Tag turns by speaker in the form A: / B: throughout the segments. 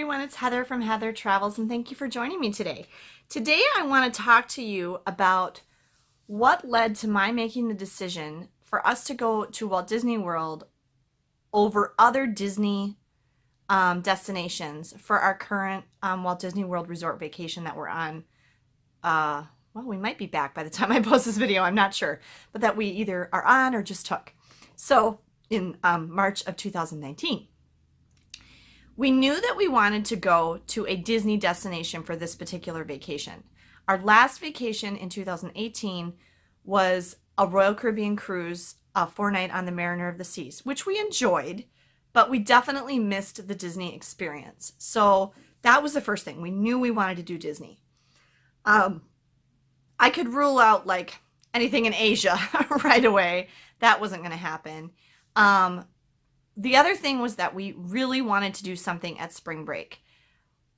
A: everyone, it's Heather from Heather Travels, and thank you for joining me today. Today I want to talk to you about what led to my making the decision for us to go to Walt Disney World over other Disney destinations for our current Walt Disney World resort vacation that we're on. Well, we might be back by the time I post this video, I'm not sure, but that we either are on or just took. So in March of 2019. We knew that we wanted to go to a Disney destination for this particular vacation. Our last vacation in 2018 was a Royal Caribbean cruise, a 4-night on the Mariner of the Seas, which we enjoyed, but we definitely missed the Disney experience. So that was the first thing. We knew we wanted to do Disney. I could rule out like anything in Asia right away. That wasn't going to happen. The other thing was that we really wanted to do something at spring break.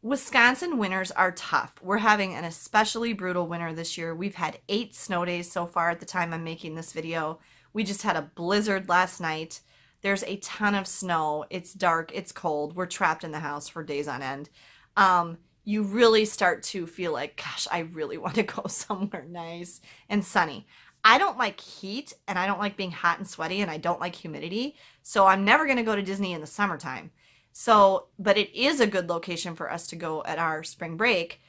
A: Wisconsin winters are tough. We're having an especially brutal winter this year. We've had 8 snow days so far at the time I'm making this video. We just had a blizzard last night. There's a ton of snow. It's dark. It's cold. We're trapped in the house for days on end. You really start to feel like, gosh, I really want to go somewhere nice and sunny. I don't like heat, and I don't like being hot and sweaty, and I don't like humidity, so I'm never going to go to Disney in the summertime. So, but it is a good location for us to go at our spring break,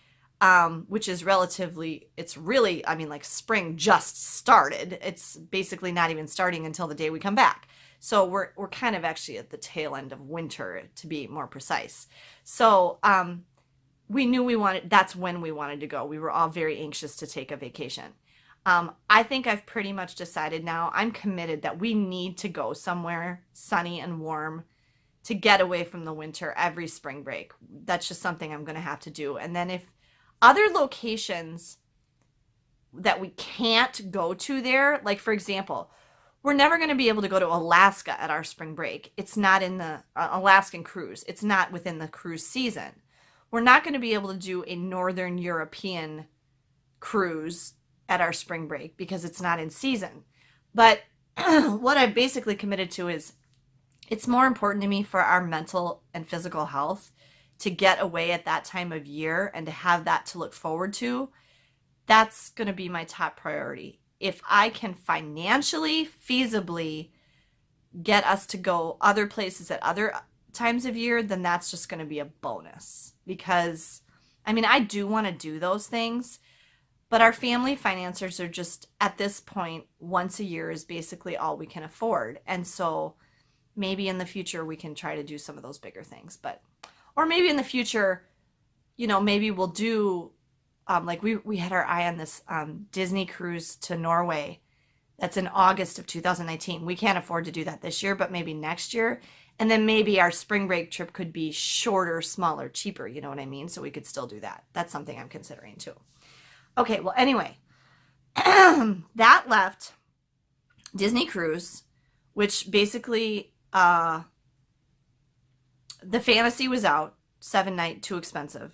A: which is relatively, it's really, I mean, like spring just started. It's basically not even starting until the day we come back. So we're kind of actually at the tail end of winter, to be more precise. So we knew that's when we wanted to go. We were all very anxious to take a vacation. I think I've pretty much decided now, I'm committed that we need to go somewhere sunny and warm to get away from the winter every spring break. That's just something I'm going to have to do. And then if other locations that we can't go to there, like for example, we're never going to be able to go to Alaska at our spring break. It's not in the Alaskan cruise. It's not within the cruise season. We're not going to be able to do a Northern European cruise at our spring break because it's not in season. But what I've basically committed to is it's more important to me for our mental and physical health to get away at that time of year and to have that to look forward to. That's going to be my top priority. If I can financially, feasibly get us to go other places at other times of year, then that's just going to be a bonus. Because, I mean, I do want to do those things, but our family financiers are just, at this point, once a year is basically all we can afford. And so maybe in the future we can try to do some of those bigger things. Or maybe in the future, you know, maybe we'll do, like we had our eye on this Disney cruise to Norway. That's in August of 2019. We can't afford to do that this year, but maybe next year. And then maybe our spring break trip could be shorter, smaller, cheaper, you know what I mean? So we could still do that. That's something I'm considering too. Okay, well, anyway, that left Disney Cruise, which basically, the Fantasy was out, 7-night, too expensive.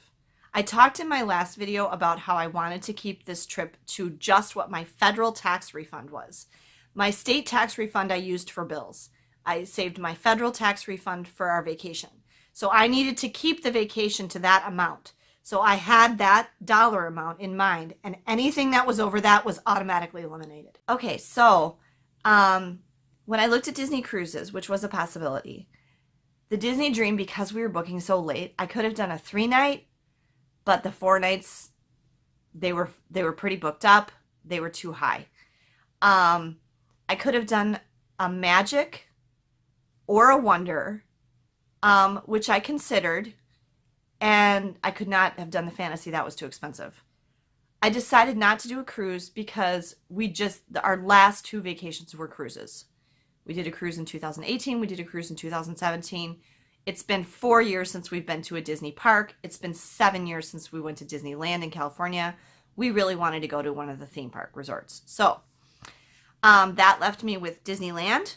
A: I talked in my last video about how I wanted to keep this trip to just what my federal tax refund was. My state tax refund I used for bills. I saved my federal tax refund for our vacation. So I needed to keep the vacation to that amount. So I had that dollar amount in mind, and anything that was over that was automatically eliminated. Okay, so when I looked at Disney cruises, which was a possibility, the Disney Dream, because we were booking so late, I could have done a 3-night, but the 4 nights, they were pretty booked up. They were too high. I could have done a Magic or a Wonder, which I considered. And I could not have done the Fantasy. That was too expensive. I decided not to do a cruise because our last 2 vacations were cruises. We did a cruise in 2018. We did a cruise in 2017. It's been 4 years since we've been to a Disney park. It's been 7 years since we went to Disneyland in California. We really wanted to go to one of the theme park resorts. So that left me with Disneyland,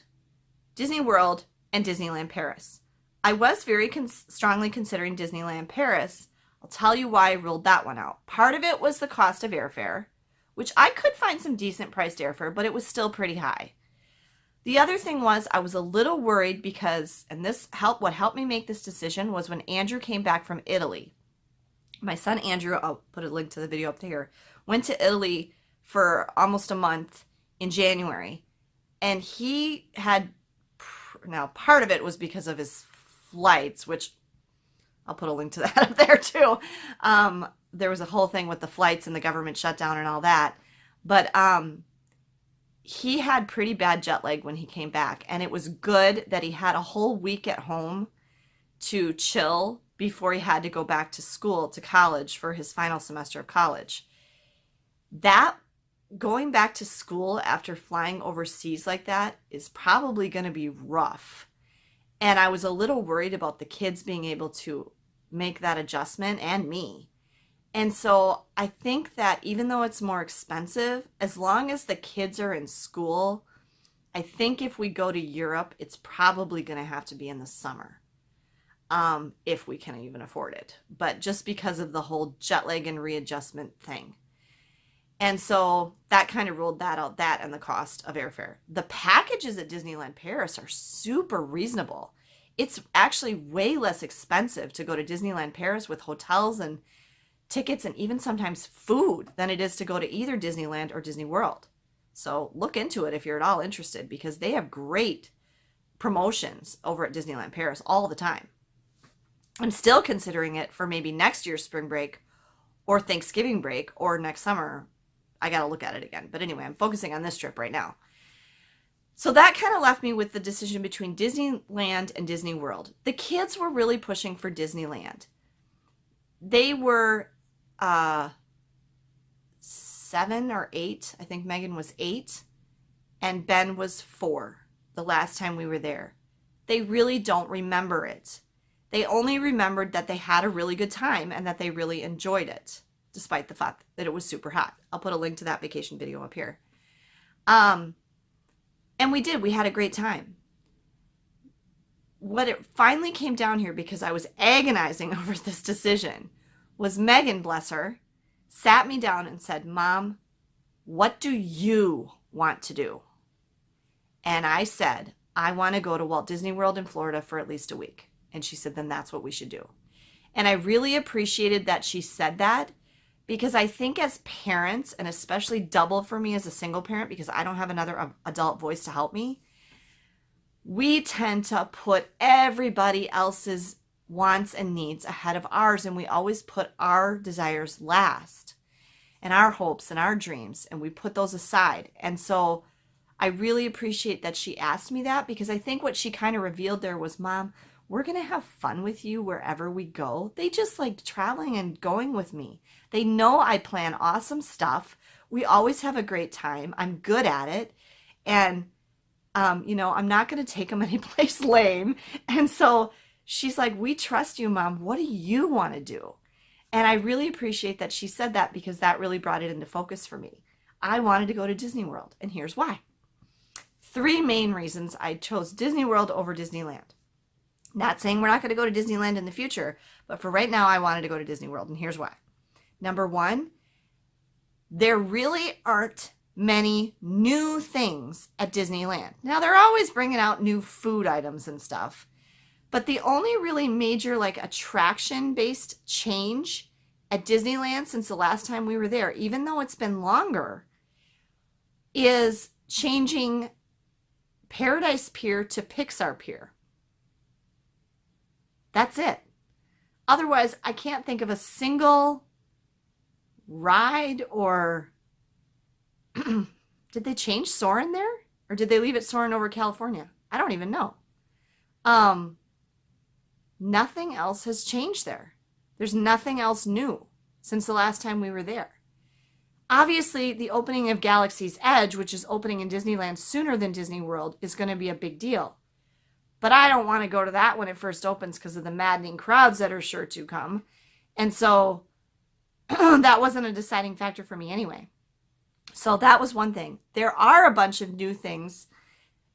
A: Disney World, and Disneyland Paris. I was very strongly considering Disneyland Paris. I'll tell you why I ruled that one out. Part of it was the cost of airfare, which I could find some decent priced airfare, but it was still pretty high. The other thing was I was a little worried because, and what helped me make this decision was when Andrew came back from Italy. My son Andrew, I'll put a link to the video up there, went to Italy for almost a month in January. And he had, now part of it was because of his flights, which I'll put a link to that up there too. There was a whole thing with the flights and the government shutdown and all that. But he had pretty bad jet lag when he came back. And it was good that he had a whole week at home to chill before he had to go back to school, to college, for his final semester of college. That, going back to school after flying overseas like that, is probably going to be rough. And I was a little worried about the kids being able to make that adjustment, and me. And so I think that even though it's more expensive, as long as the kids are in school, I think if we go to Europe, it's probably going to have to be in the summer. If we can even afford it. But just because of the whole jet lag and readjustment thing. And so that kind of ruled that out, that and the cost of airfare. The packages at Disneyland Paris are super reasonable. It's actually way less expensive to go to Disneyland Paris with hotels and tickets and even sometimes food than it is to go to either Disneyland or Disney World. So look into it if you're at all interested, because they have great promotions over at Disneyland Paris all the time. I'm still considering it for maybe next year's spring break or Thanksgiving break or next summer. I got to look at it again. But anyway, I'm focusing on this trip right now. So that kind of left me with the decision between Disneyland and Disney World. The kids were really pushing for Disneyland. They were 7 or 8. I think Megan was 8 and Ben was 4 the last time we were there. They really don't remember it. They only remembered that they had a really good time and that they really enjoyed it, despite the fact that it was super hot. I'll put a link to that vacation video up here. And we did. We had a great time. What it finally came down here, because I was agonizing over this decision, was Megan, bless her, sat me down and said, "Mom, what do you want to do?" And I said, "I want to go to Walt Disney World in Florida for at least a week." And she said, "Then that's what we should do." And I really appreciated that she said that, because I think as parents, and especially double for me as a single parent, because I don't have another adult voice to help me, we tend to put everybody else's wants and needs ahead of ours. And we always put our desires last, and our hopes and our dreams, and we put those aside. And so I really appreciate that she asked me that, because I think what she kind of revealed there was, "Mom, we're going to have fun with you wherever we go." They just like traveling and going with me. They know I plan awesome stuff. We always have a great time. I'm good at it. And, I'm not going to take them anyplace lame. And so she's like, "We trust you, Mom. What do you want to do?" And I really appreciate that she said that, because that really brought it into focus for me. I wanted to go to Disney World, and here's why. 3 main reasons I chose Disney World over Disneyland. Not saying we're not going to go to Disneyland in the future, but for right now, I wanted to go to Disney World, and here's why. Number 1, there really aren't many new things at Disneyland. Now, they're always bringing out new food items and stuff, but the only really major attraction-based change at Disneyland since the last time we were there, even though it's been longer, is changing Paradise Pier to Pixar Pier. That's it. Otherwise, I can't think of a single ride or... Did they change Soarin' there? Or did they leave it Soarin' over California? I don't even know. Nothing else has changed there. There's nothing else new since the last time we were there. Obviously, the opening of Galaxy's Edge, which is opening in Disneyland sooner than Disney World, is going to be a big deal. But I don't want to go to that when it first opens because of the maddening crowds that are sure to come. And so that wasn't a deciding factor for me anyway. So that was one thing. There are a bunch of new things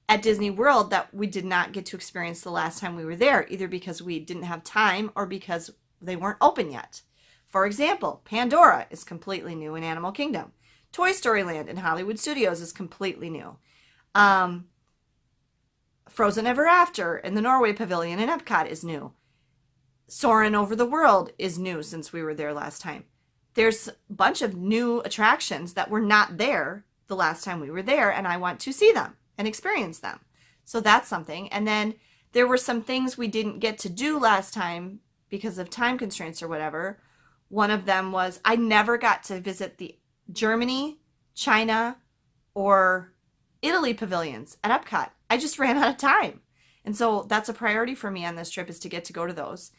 A: at Disney World that we did not get to experience the last time we were there, either because we didn't have time or because they weren't open yet. For example, Pandora is completely new in Animal Kingdom. Toy Story Land in Hollywood Studios is completely new. Frozen Ever After in the Norway Pavilion in Epcot is new. Soarin' Over the World is new since we were there last time. There's a bunch of new attractions that were not there the last time we were there, and I want to see them and experience them. So that's something. And then there were some things we didn't get to do last time because of time constraints or whatever. One of them was I never got to visit the Germany, China, or Italy pavilions at Epcot. I just ran out of time. And so that's a priority for me on this trip, is to get to go to those.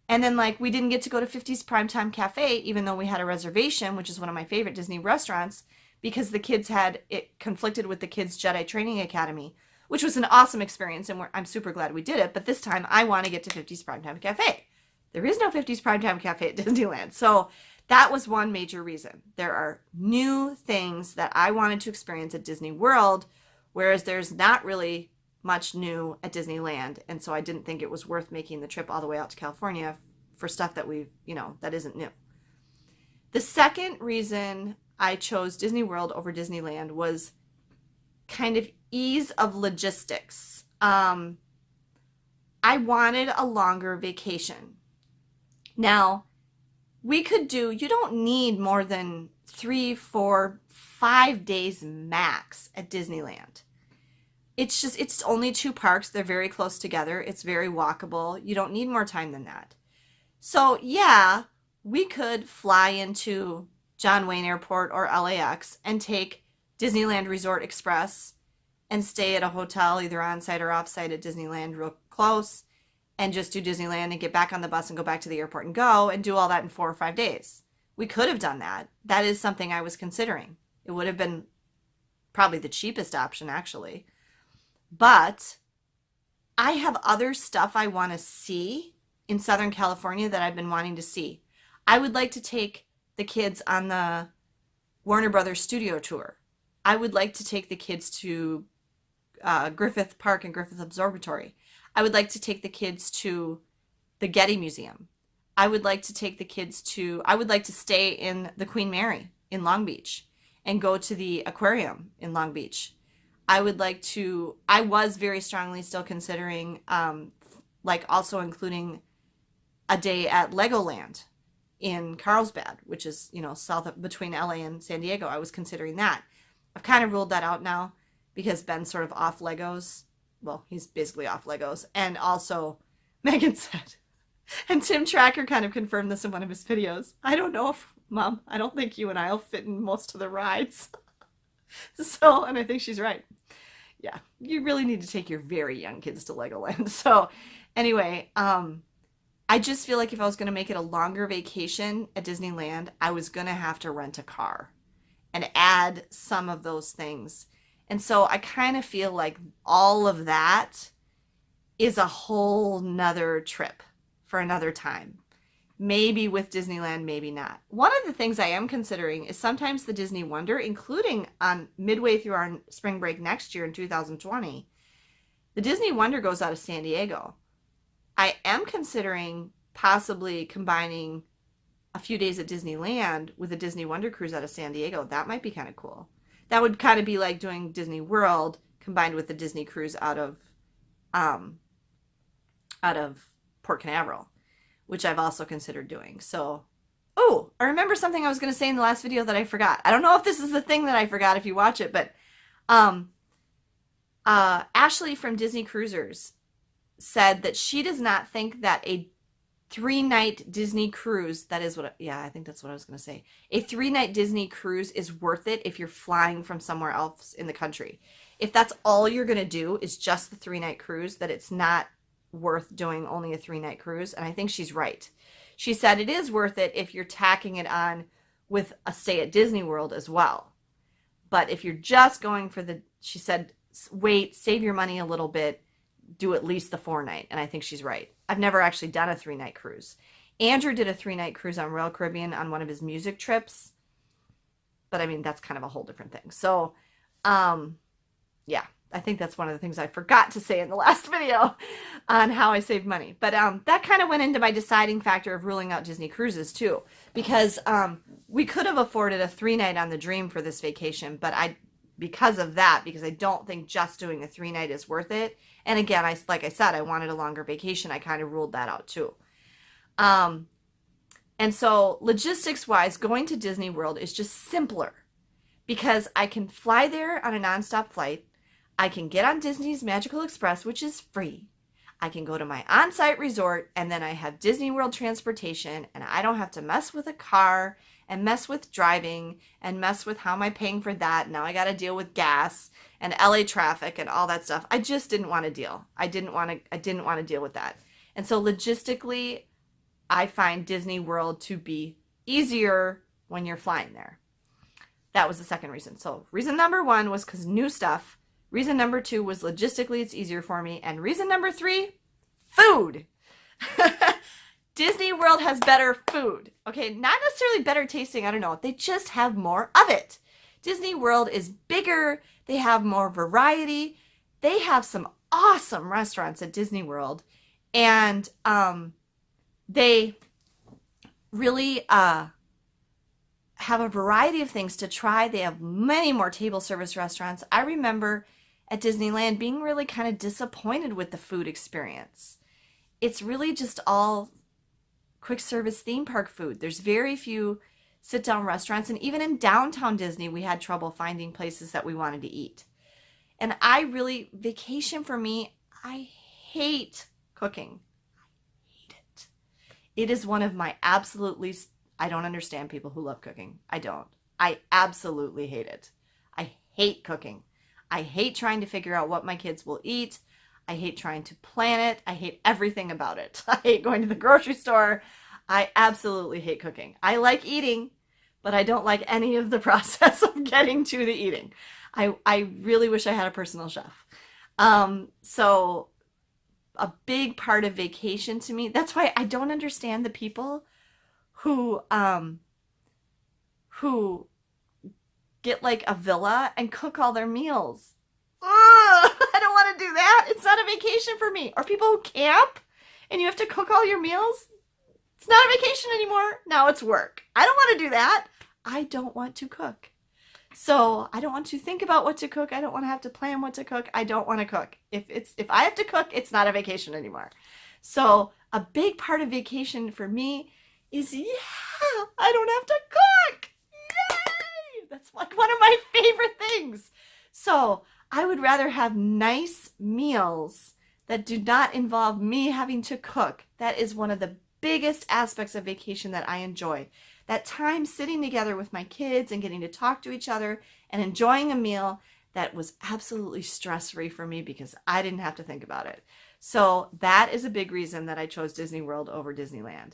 A: And then, like, we didn't get to go to 50's Primetime Cafe, even though we had a reservation, which is one of my favorite Disney restaurants, because the kids had it conflicted with the Kids Jedi Training Academy, which was an awesome experience, and I'm super glad we did it. But this time, I want to get to 50's Primetime Cafe. There is no 50's Primetime Cafe at Disneyland. So that was one major reason. There are new things that I wanted to experience at Disney World, whereas there's not really much new at Disneyland. And so I didn't think it was worth making the trip all the way out to California for stuff that that isn't new. The second reason I chose Disney World over Disneyland was kind of ease of logistics. I wanted a longer vacation. Now, you don't need more than 3, 4, 5 days max at Disneyland. It's only 2 parks. They're very close together. It's very walkable. You don't need more time than that. So yeah, we could fly into John Wayne Airport or LAX and take Disneyland Resort Express and stay at a hotel either on-site or off-site at Disneyland real close, and just do Disneyland and get back on the bus and go back to the airport and go and do all that in 4 or 5 days. We could have done that. That is something I was considering. It would have been probably the cheapest option, actually. But I have other stuff I want to see in Southern California that I've been wanting to see. I would like to take the kids on the Warner Brothers studio tour. I would like to take the kids to Griffith Park and Griffith Observatory. I would like to take the kids to the Getty Museum. I would like to stay in the Queen Mary in Long Beach and go to the aquarium in Long Beach. I was very strongly still considering, also including a day at Legoland in Carlsbad, which is, between LA and San Diego. I was considering that. I've kind of ruled that out now because Ben's sort of off Legos. Well, he's basically off Legos. And also, Megan said, and Tim Tracker kind of confirmed this in one of his videos, I don't think you and I'll fit in most of the rides. So, and I think she's right. Yeah, you really need to take your very young kids to Legoland. So anyway, I just feel like if I was going to make it a longer vacation at Disneyland, I was going to have to rent a car and add some of those things. And so I kind of feel like all of that is a whole nother trip for another time. Maybe with Disneyland, maybe not. One of the things I am considering is sometimes the Disney Wonder, including on midway through our spring break next year in 2020, the Disney Wonder goes out of San Diego. I am considering possibly combining a few days at Disneyland with a Disney Wonder cruise out of San Diego. That might be kind of cool. That would kind of be like doing Disney World combined with the Disney cruise out of Port Canaveral, which I've also considered doing. So, I remember something I was going to say in the last video that I forgot. I don't know if this is the thing that I forgot if you watch it, but Ashley from Disney Cruisers said that she does not think that a 3-night Disney cruise, I think that's what I was going to say. A 3-night Disney cruise is worth it if you're flying from somewhere else in the country. If that's all you're going to do is just the 3-night cruise, that it's not worth doing only a 3-night cruise. And I think she's right. She said it is worth it if you're tacking it on with a stay at Disney World as well. But if you're just going for she said, wait, save your money a little bit, do at least the 4-night. And I think she's right. I've never actually done a 3-night cruise. Andrew did a 3-night cruise on Royal Caribbean on one of his music trips. But I mean, that's kind of a whole different thing. So, yeah, I think that's one of the things I forgot to say in the last video on how I save money. But that kind of went into my deciding factor of ruling out Disney cruises too. Because we could have afforded a 3-night on the Dream for this vacation, but because of that, because I don't think just doing a 3-night is worth it. And again, like I said, I wanted a longer vacation. I kind of ruled that out too. And so logistics wise, going to Disney World is just simpler because I can fly there on a nonstop flight. I can get on Disney's Magical Express, which is free. I can go to my on-site resort, and then I have Disney World transportation, and I don't have to mess with a car and mess with driving and mess with how am I paying for that. Now I got to deal with gas and LA traffic and all that stuff. I just didn't want to deal. I didn't want to deal with that. And so logistically, I find Disney World to be easier when you're flying there. That was the second reason. So reason number 1 was because new stuff. Reason number 2 was logistically it's easier for me. And reason number 3, food. Disney World has better food. Okay, not necessarily better tasting, I don't know. They just have more of it. Disney World is bigger. They have more variety. They have some awesome restaurants at Disney World. And they really have a variety of things to try. They have many more table service restaurants. I remember at Disneyland being really kind of disappointed with the food experience. It's really just all quick service theme park food. There's very few sit down restaurants, and even in downtown Disney we had trouble finding places that we wanted to eat. And vacation for me, I hate cooking. I hate it. It is one of my absolute least. I don't understand people who love cooking. I don't. I absolutely hate it. I hate cooking. I hate trying to figure out what my kids will eat. I hate trying to plan it. I hate everything about it. I hate going to the grocery store. I absolutely hate cooking. I like eating, but I don't like any of the process of getting to the eating. I really wish I had a personal chef. So a big part of vacation to me, that's why I don't understand the people who get like a villa and cook all their meals. Ugh, I don't want to do that. It's not a vacation for me. Or people who camp and you have to cook all your meals. It's not a vacation anymore. Now it's work. I don't want to do that. I don't want to cook. So I don't want to think about what to cook. I don't want to have to plan what to cook. I don't want to cook. If I have to cook, it's not a vacation anymore. So a big part of vacation for me is, I don't have to cook. Yay! That's like one of my favorite things. So I would rather have nice meals that do not involve me having to cook. That is one of the biggest aspects of vacation that I enjoy. That time sitting together with my kids and getting to talk to each other and enjoying a meal that was absolutely stress-free for me because I didn't have to think about it. So that is a big reason that I chose Disney World over Disneyland.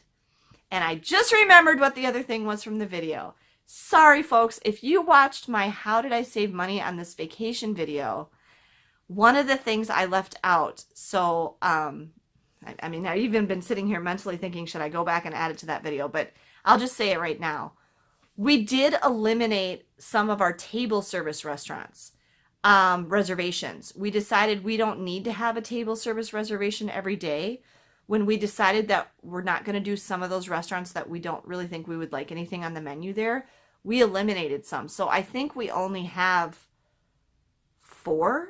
A: And I just remembered what the other thing was from the video. Sorry, folks, if you watched my How Did I Save Money on This Vacation video, one of the things I left out, so, I mean, I've even been sitting here mentally thinking, should I go back and add it to that video? But I'll just say it right now. We did eliminate some of our table service restaurants reservations. We decided we don't need to have a table service reservation every day. When we decided that we're not going to do some of those restaurants that we don't really think we would like anything on the menu there, we eliminated some. So I think we only have 4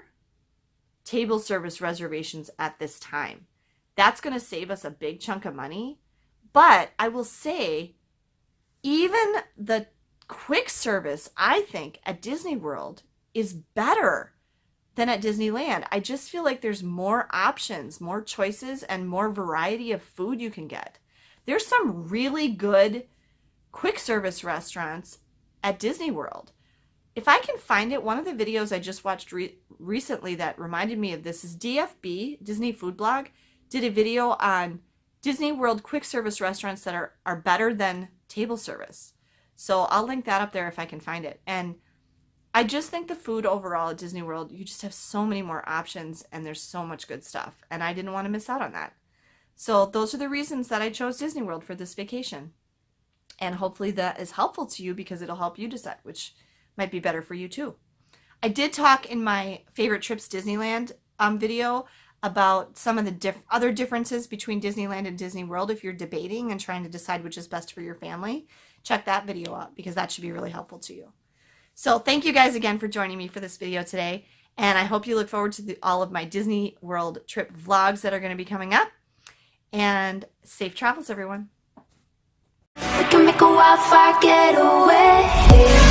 A: table service reservations at this time. That's going to save us a big chunk of money. But I will say, even the quick service, I think, at Disney World is better than at Disneyland. I just feel like there's more options, more choices, and more variety of food you can get. There's some really good quick service restaurants at Disney World. If I can find it, one of the videos I just watched recently that reminded me of this is DFB, Disney Food Blog, did a video on Disney World quick service restaurants that are better than table service. So I'll link that up there if I can find it. And I just think the food overall at Disney World, you just have so many more options and there's so much good stuff. And I didn't want to miss out on that. So those are the reasons that I chose Disney World for this vacation. And hopefully that is helpful to you because it'll help you decide which might be better for you too. I did talk in my favorite trips Disneyland video about some of the other differences between Disneyland and Disney World if you're debating and trying to decide which is best for your family. Check that video out because that should be really helpful to you. So thank you guys again for joining me for this video today. And I hope you look forward to all of my Disney World trip vlogs that are going to be coming up. And safe travels, everyone.
B: We can make a wildfire getaway.